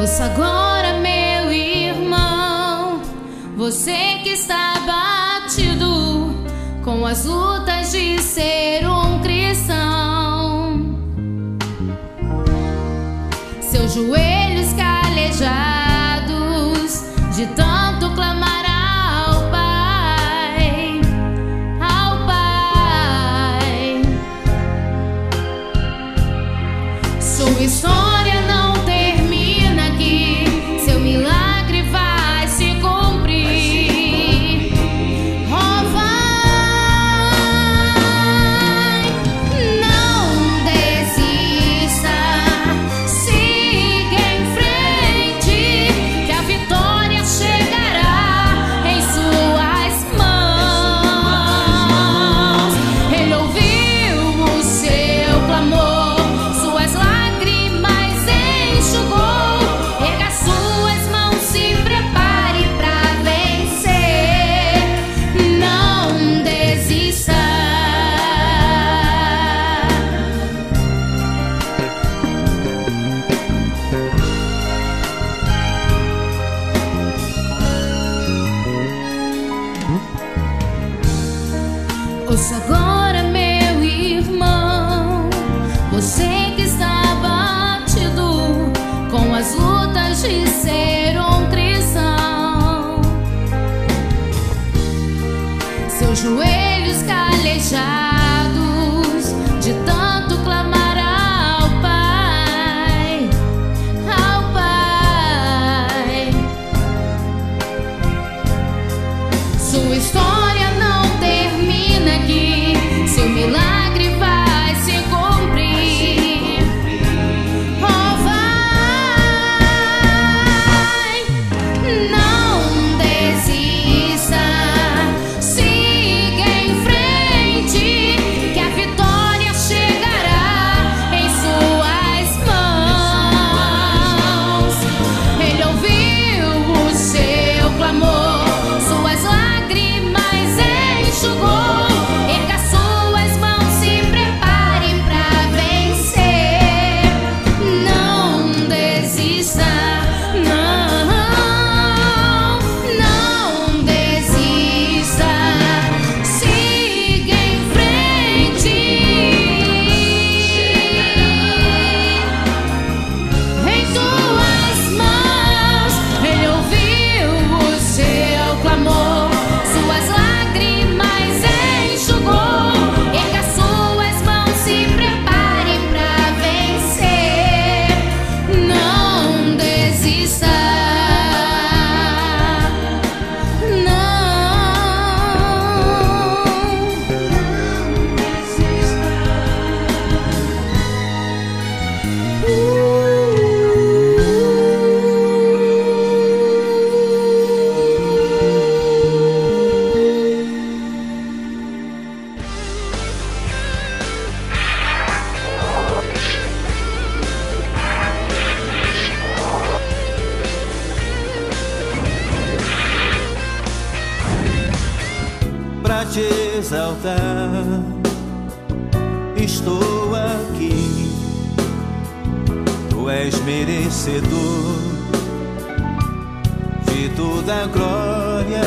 Ouça agora, meu irmão, você que está batido com as lutas de ser um cristão, seus joelhos calejados de tanto clamar ao Pai, ao Pai. Sua história não termina aqui, seu milagre vai se cumprir. Oh, vai, não desista, siga em frente, que a vitória chegará em suas mãos. Ele ouviu o seu clamor, suas lágrimas enxugou. Erga suas mãos, se prepare pra vencer. Não desista. Ouça agora, meu irmão, você que está batido com as lutas de ser um cristão, seus joelhos calejados de tanto clamar ao Pai, ao Pai. Sua história não termina aqui, seu milagre vai se cumprir. Oh, vai, não desista, siga em frente, que a vitória chegará em suas mãos. Ele ouviu o seu clamor, suas lágrimas enxugou. Erga suas mãos, se prepare pra vencer. Não desista, não, não desista, siga em frente. Em tuas mãos, ele ouviu o seu clamor, suas lágrimas enxugou. Erga suas mãos, se prepare pra vencer. Não desista, não pra te exaltar, estou aqui. Tu és merecedor de toda a glória,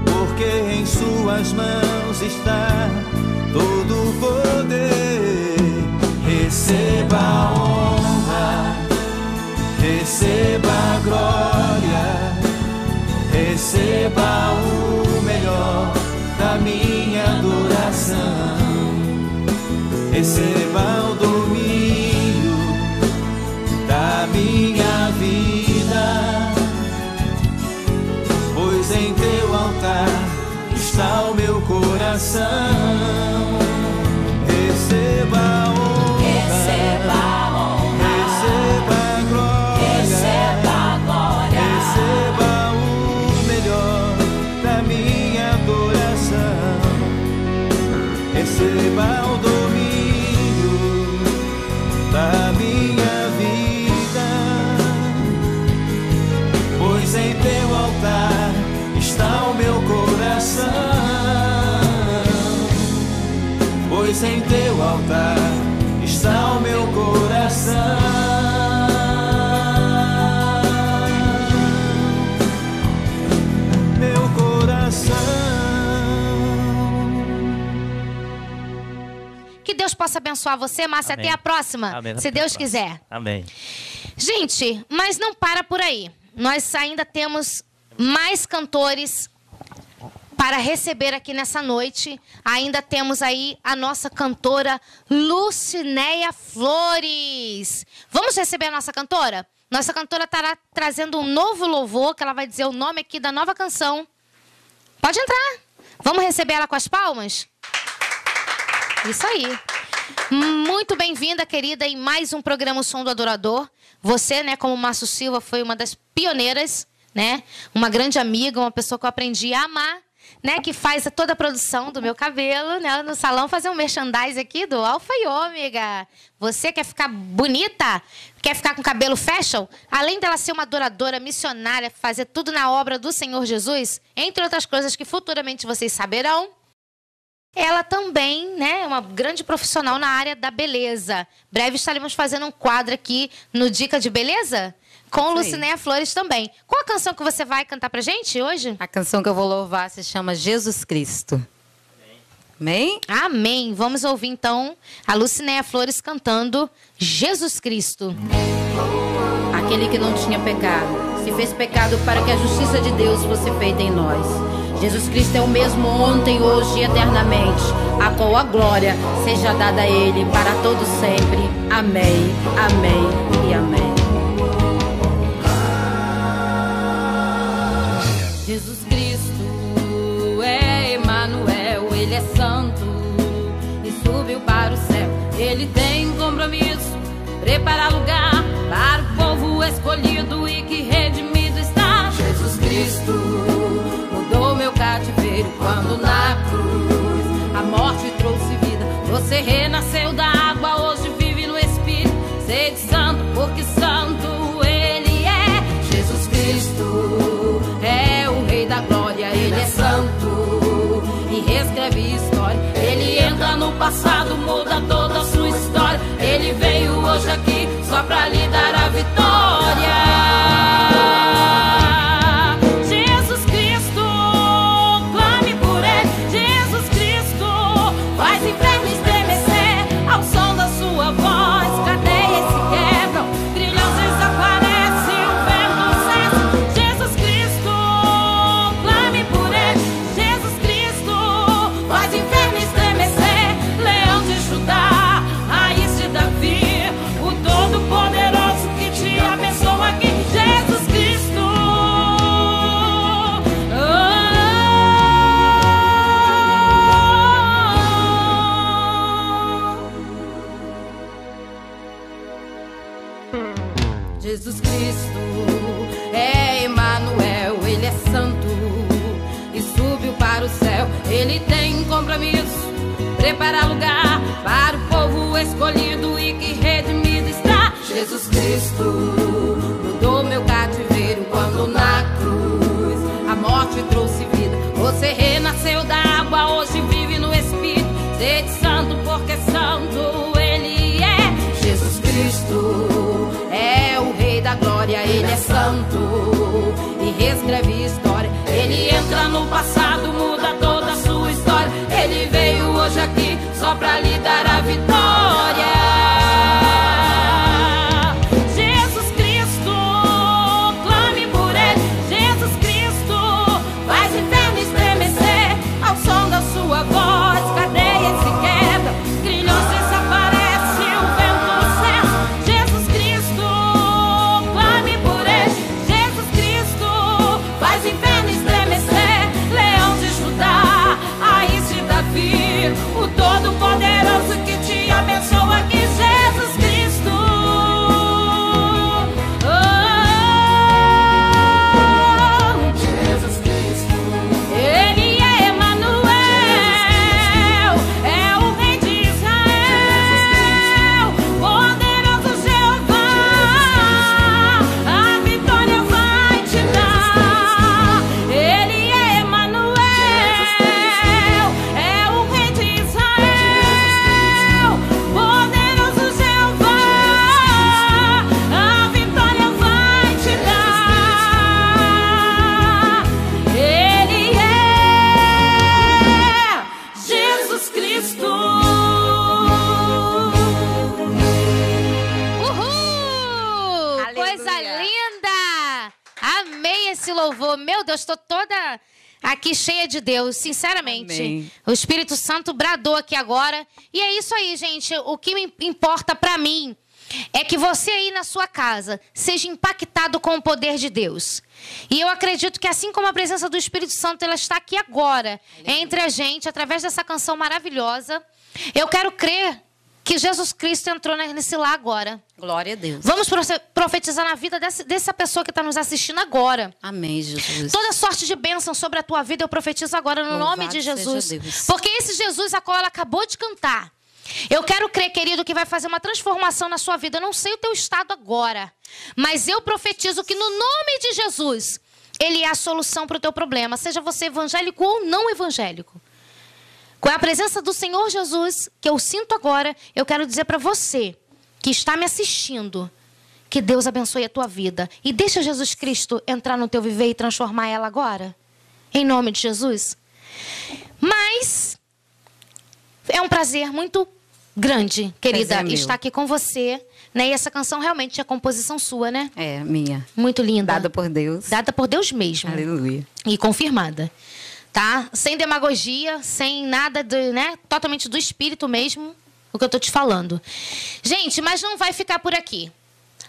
porque em suas mãos está todo o poder. Receba a honra, receba a glória, receba o melhor da minha adoração. Receba o domínio da minha vida, pois em teu altar está o meu coração. Receba a honra, Receba a honra, receba a glória, receba a glória, receba o melhor da minha adoração. Receba o domínio da minha vida, pois em teu altar está o meu coração. Pois em teu altar está o meu coração. possa abençoar você, Márcia. Até a próxima, Amém. se Deus quiser. Amém. Gente, mas não para por aí. Nós ainda temos mais cantores para receber aqui nessa noite. Ainda temos aí a nossa cantora Lucinéia Flores. Vamos receber a nossa cantora? Nossa cantora estará trazendo um novo louvor, que ela vai dizer o nome aqui da nova canção. Pode entrar. Vamos receber ela com as palmas? Isso aí. Muito bem-vinda, querida, em mais um programa O Som do Adorador. Você, né, como Márcio Silva, foi uma das pioneiras, né? Uma grande amiga, uma pessoa que eu aprendi a amar, né? Que faz toda a produção do meu cabelo, né? No salão, fazer um merchandise aqui do Alfa e Ômega. Você quer ficar bonita? Quer ficar com cabelo fashion? Além dela ser uma adoradora, missionária, fazer tudo na obra do Senhor Jesus, entre outras coisas que futuramente vocês saberão, ela também, né, é uma grande profissional na área da beleza. Breve estaremos fazendo um quadro aqui no Dica de Beleza com Lucinéia Flores também. Qual a canção que você vai cantar pra gente hoje? A canção que eu vou louvar se chama Jesus Cristo. Amém? Amém. Vamos ouvir então a Lucinéia Flores cantando Jesus Cristo. Aquele que não tinha pecado se fez pecado para que a justiça de Deus fosse feita em nós. Jesus Cristo é o mesmo ontem, hoje e eternamente, a qual a glória seja dada a Ele para todo sempre. Amém, amém e amém. Jesus Cristo é Emanuel, Ele é santo e subiu para o céu. Ele tem compromisso, prepara lugar para o povo escolhido e que redimido está. Jesus Cristo mudou meu cativeiro quando na cruz a morte trouxe vida. Você renasceu da água, hoje vive no Espírito. Sede santo, porque santo Ele é. Jesus Cristo é o Rei da Glória. Ele é santo e reescreve história. Ele entra no passado, muda toda a sua história. Ele veio hoje aqui só pra lhe dar a vitória. Jesus Cristo é Emanuel, Ele é santo e subiu para o céu. Ele tem compromisso, prepara lugar para o povo escolhido e que redimido está. Jesus Cristo mudou meu cativeiro quando na cruz a morte trouxe vida. Você renasceu da água, hoje vive no Espírito. Sede santo, porque santo Ele é. Jesus Cristo é o Rei da Glória. Ele é santo e reescreve história. Ele entra no passado, muda toda a sua história. Ele veio hoje aqui só pra lhe dar a vida. amei esse louvor. Meu Deus, estou toda aqui cheia de Deus, sinceramente. Amém. O Espírito Santo bradou aqui agora. E é isso aí, gente. O que me importa para mim é que você aí na sua casa seja impactado com o poder de Deus. E eu acredito que assim como a presença do Espírito Santo, ela está aqui agora, entre a gente, através dessa canção maravilhosa. Eu quero crer que Jesus Cristo entrou nesse lar agora. Glória a Deus. Vamos profetizar na vida dessa pessoa que está nos assistindo agora. Amém, Jesus. Toda sorte de bênção sobre a tua vida eu profetizo agora no Louvado nome de Jesus. seja Deus. Porque esse Jesus a qual ela acabou de cantar, eu quero crer, querido, que vai fazer uma transformação na sua vida. Eu não sei o teu estado agora, mas eu profetizo que no nome de Jesus, Ele é a solução para o teu problema. Seja você evangélico ou não evangélico. Com a presença do Senhor Jesus, que eu sinto agora, eu quero dizer para você que está me assistindo, que Deus abençoe a tua vida. E deixa Jesus Cristo entrar no teu viver e transformar ela agora. Em nome de Jesus. Mas é um prazer muito grande, querida, Prazer meu. estar aqui com você. Né? E essa canção realmente é composição sua, né? É, minha. Muito linda. Dada por Deus. Dada por Deus mesmo. Aleluia. E confirmada. Tá? Sem demagogia, sem nada, né? Totalmente do espírito mesmo, o que eu tô te falando. Gente, mas não vai ficar por aqui.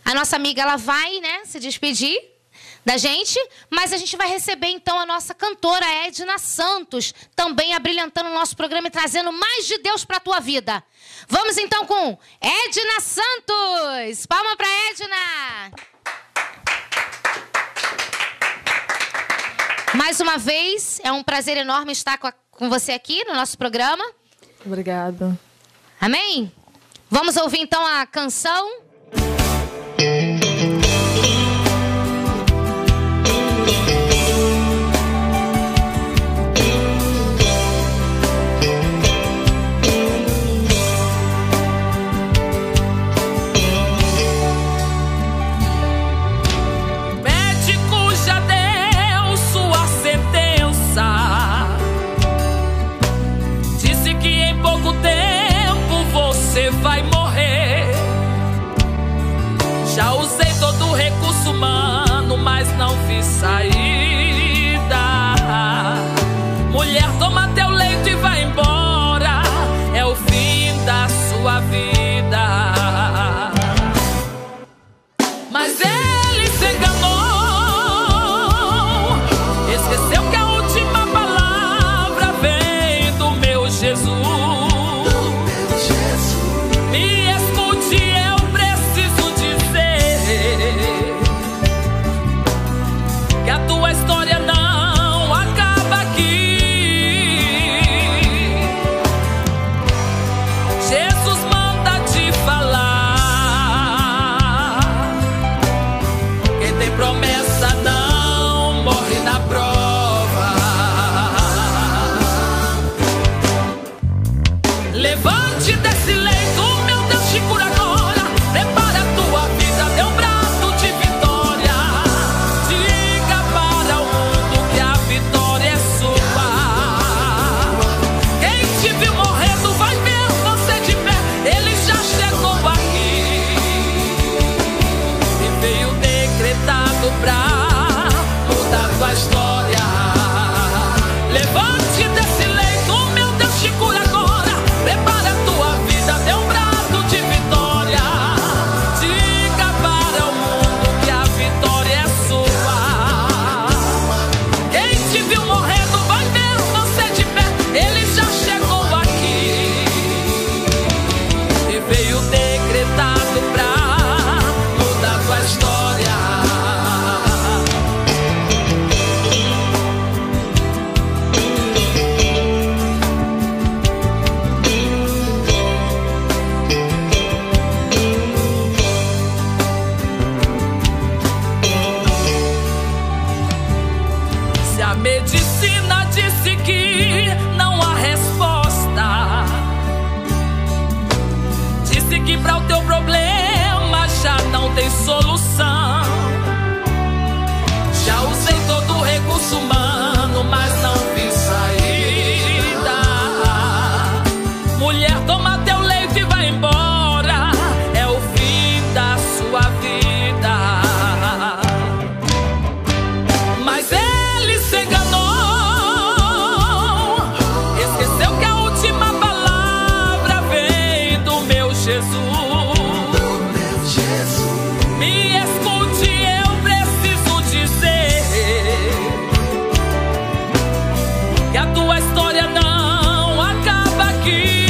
A nossa amiga, ela vai, né, se despedir da gente, mas a gente vai receber, então, a nossa cantora Edna Santos, também abrilhantando o nosso programa e trazendo mais de Deus pra tua vida. Vamos, então, com Edna Santos. Palma pra Edna. Mais uma vez, é um prazer enorme estar com você aqui no nosso programa. Obrigada. Amém? Vamos ouvir então a canção. Vai morrer. Já usei todo o recurso humano, mas não fiz saída. Mulher, toma teu leito e vai embora. É o fim da sua vida. Mas ele se enganou. Esqueceu que a última palavra vem do meu Jesus. Me escute, eu preciso dizer. Me escute, eu preciso dizer que a tua história não acaba aqui.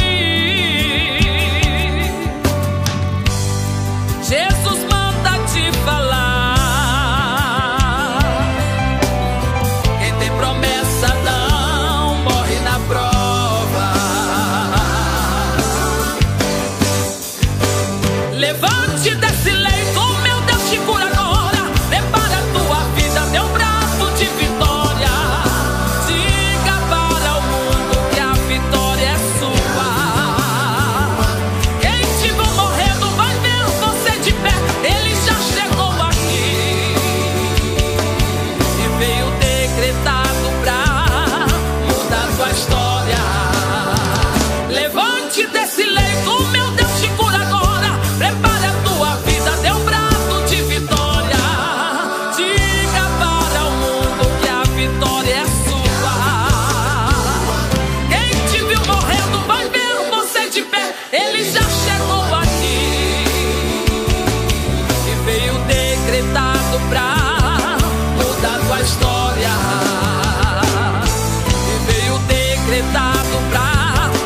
Jesus manda te falar. Quem tem promessa não morre na prova. Levante desse leito, meu Deus te cura agora. Prepara a tua vida, teu braço de vitória. Diga para o mundo que a vitória é sua. Quem te viu morrendo vai ver você de pé. Ele já chegou aqui e veio decretado pra mudar tua história. Levante desse leito, meu Deus te cura agora. Prepara a tua vida, teu braço de vitória. Diga para o mundo que a vitória é sua. Quem te viu morrendo vai ver você de pé. Ele já chegou aqui e veio decretado pra mudar tua história. E veio decretado pra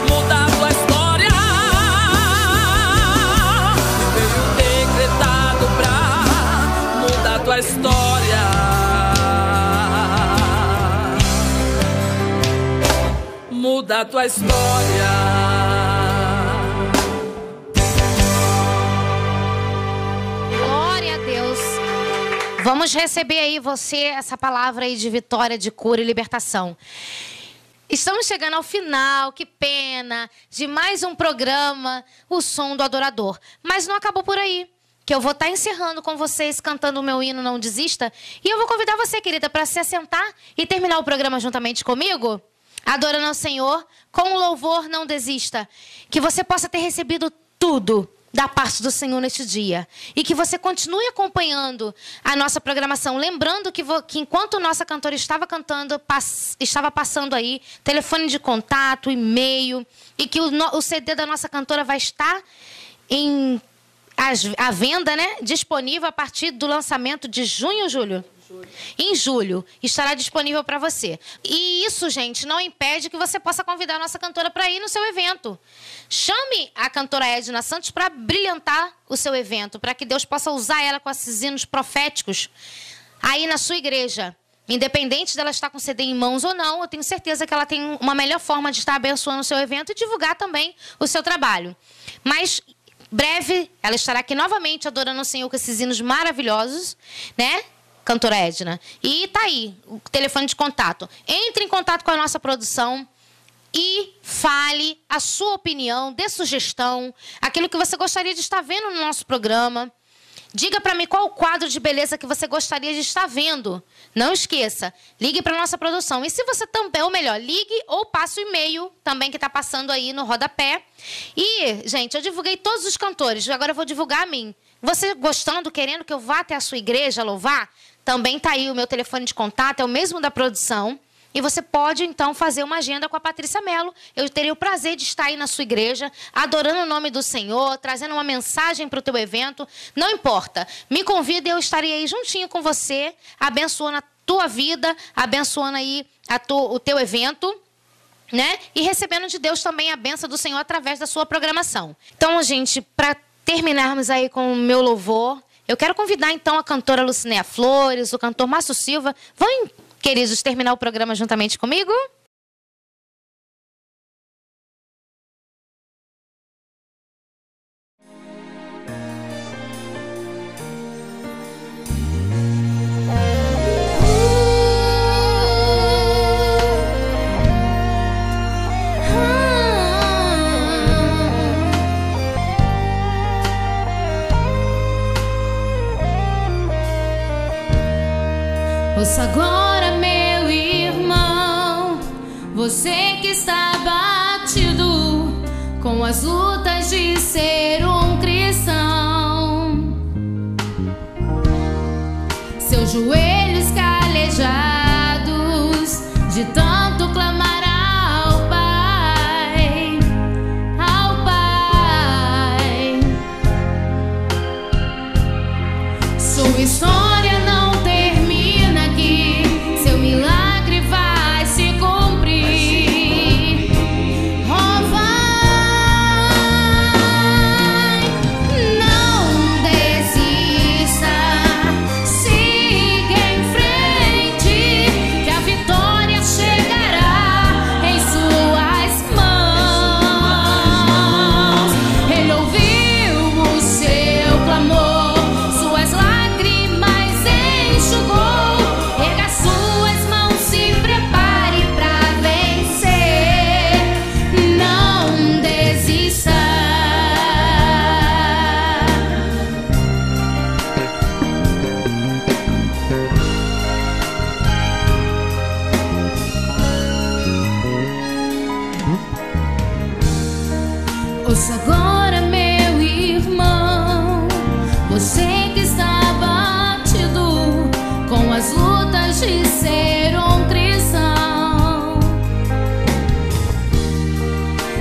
mudar tua história. Mudar tua história. Muda tua história. Glória a Deus. Vamos receber aí você essa palavra aí de vitória, de cura e libertação. Estamos chegando ao final, que pena, de mais um programa, O Som do Adorador. Mas não acabou por aí, que eu vou estar encerrando com vocês, cantando o meu hino Não Desista. E eu vou convidar você, querida, para se assentar e terminar o programa juntamente comigo, adorando ao Senhor, com o louvor Não Desista. Que você possa ter recebido tudo da parte do Senhor neste dia. E que você continue acompanhando a nossa programação. Lembrando que enquanto nossa cantora estava cantando, estava passando aí telefone de contato, e-mail, e que o CD da nossa cantora vai estar à venda, né? Disponível a partir do lançamento de junho, Júlio? Em julho estará disponível para você. E isso, gente, não impede que você possa convidar a nossa cantora para ir no seu evento. Chame a cantora Edna Santos para brilhantar o seu evento, para que Deus possa usar ela com esses hinos proféticos aí na sua igreja. Independente dela estar com CD em mãos ou não, eu tenho certeza que ela tem uma melhor forma de estar abençoando o seu evento e divulgar também o seu trabalho. Mas breve ela estará aqui novamente adorando o Senhor com esses hinos maravilhosos, né? Cantora Edna. E tá aí o telefone de contato. Entre em contato com a nossa produção e fale a sua opinião, dê sugestão, aquilo que você gostaria de estar vendo no nosso programa. Diga para mim qual o quadro de beleza que você gostaria de estar vendo. Não esqueça, ligue para a nossa produção. E se você também, ou melhor, ligue ou passe o e-mail também que está passando aí no rodapé. E, gente, eu divulguei todos os cantores, agora eu vou divulgar a mim. Você gostando, querendo que eu vá até a sua igreja louvar, também está aí o meu telefone de contato, é o mesmo da produção. E você pode, então, fazer uma agenda com a Patrícia Mello. Eu teria o prazer de estar aí na sua igreja, adorando o nome do Senhor, trazendo uma mensagem para o teu evento. Não importa. Me convida e eu estarei aí juntinho com você, abençoando a tua vida, abençoando aí o teu evento, né? E recebendo de Deus também a bênção do Senhor através da sua programação. Então, gente, para terminarmos aí com o meu louvor, eu quero convidar, então, a cantora Lucinéia Flores, o cantor Márcio Silva. Vão, queridos, terminar o programa juntamente comigo? Ouça agora, meu irmão, você que está batido com as lutas de ser um cristão, seus joelhos calejados de tanto clamar ao Pai, ao Pai. história não termina aqui, seu milagre vai se cumprir. Oh, vai, não desista, siga em frente, que a vitória chegará em suas mãos. Ele ouviu o seu clamor, suas lágrimas enxugou. Erga suas mãos, se prepare pra vencer. Não desista. Ouça agora, meu irmão, você que está batido com as lutas de ser um cristão,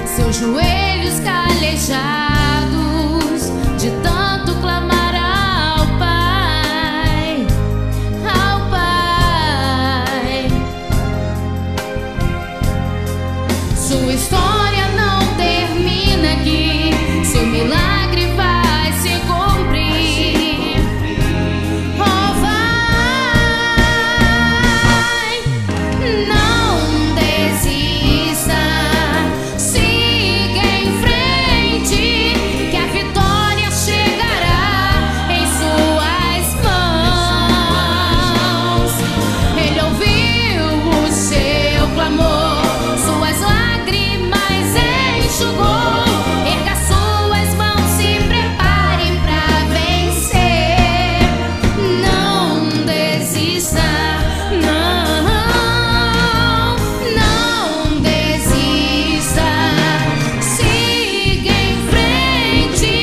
seus joelhos calejados de tanto clamar ao Pai, ao Pai. Sua história não termina aqui, seu milagre vai se cumprir. Oh, vai, não desista, siga em frente, que a vitória chegará em suas mãos. Ele ouviu o seu clamor, suas lágrimas enxugou. Erga suas mãos, se prepare pra vencer. Não desista, não, não desista, siga em frente.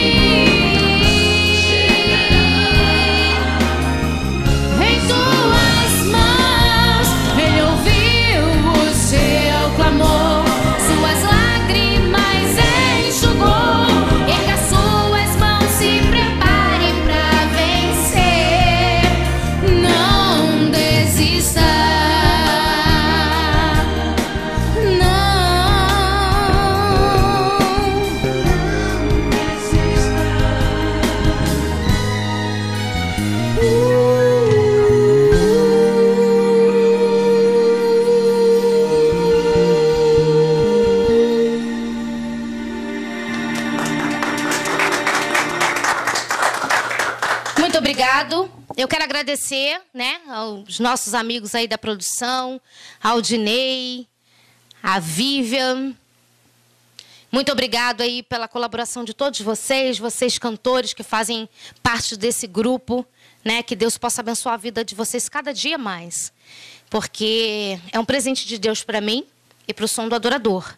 Em tuas mãos, ele ouviu o seu clamor, suas lágrimas enxugou. Erga suas mãos, se prepare pra vencer. Não desista, Muito obrigado. Eu quero agradecer, né, aos nossos amigos aí da produção, ao Dinei, a Vivian. Muito obrigado aí pela colaboração de todos vocês, vocês cantores que fazem parte desse grupo, né? Que Deus possa abençoar a vida de vocês cada dia mais, porque é um presente de Deus para mim e para o Som do Adorador.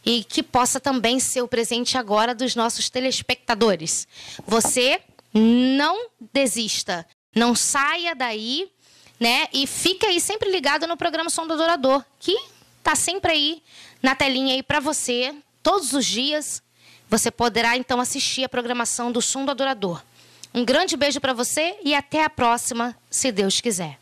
E que possa também ser o presente agora dos nossos telespectadores. Você não desista, não saia daí, né? E fica aí sempre ligado no programa Som do Adorador, que tá sempre aí na telinha aí para você, todos os dias. Você poderá então assistir a programação do Som do Adorador. Um grande beijo para você e até a próxima, se Deus quiser.